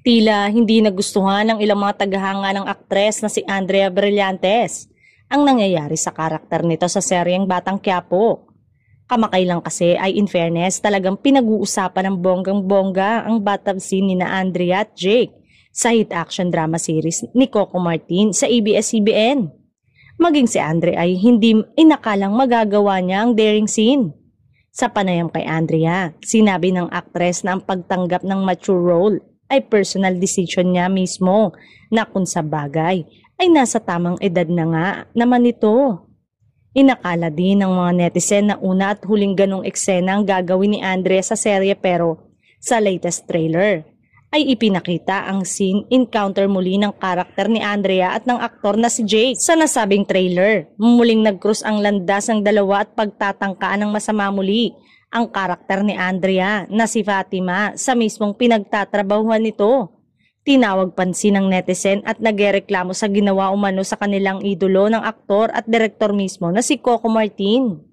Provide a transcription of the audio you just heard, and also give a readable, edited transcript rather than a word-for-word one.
Tila hindi nagustuhan ng ilang mga tagahanga ng aktres na si Andrea Brillantes ang nangyayari sa karakter nito sa seryeng Batang Quiapo. Kamakailan kasi ay in fairness talagang pinag-uusapan ng bonggang-bongga ang battle scene ni na Andrea at Jake sa hit action drama series ni Coco Martin sa ABS-CBN. Maging si Andre ay hindi inakalang magagawa niya ang daring scene. Sa panayam kay Andrea, sinabi ng aktres na ang pagtanggap ng mature role ay personal decision niya mismo na kung sa bagay ay nasa tamang edad na nga naman ito. Inakala din ng mga netizen na una at huling ganong eksena ang gagawin ni Andrea sa serye pero sa latest trailer ay ipinakita ang scene encounter muli ng karakter ni Andrea at ng aktor na si Jake. Sa nasabing trailer, muling nag-cross ang landas ng dalawa at pagtatangkaan ng masama muli ang karakter ni Andrea na si Fatima sa mismong pinagtatrabahuhan nito. Tinawag pansin ng netizen at nagreklamo sa ginawa umano sa kanilang idolo ng aktor at direktor mismo na si Coco Martin.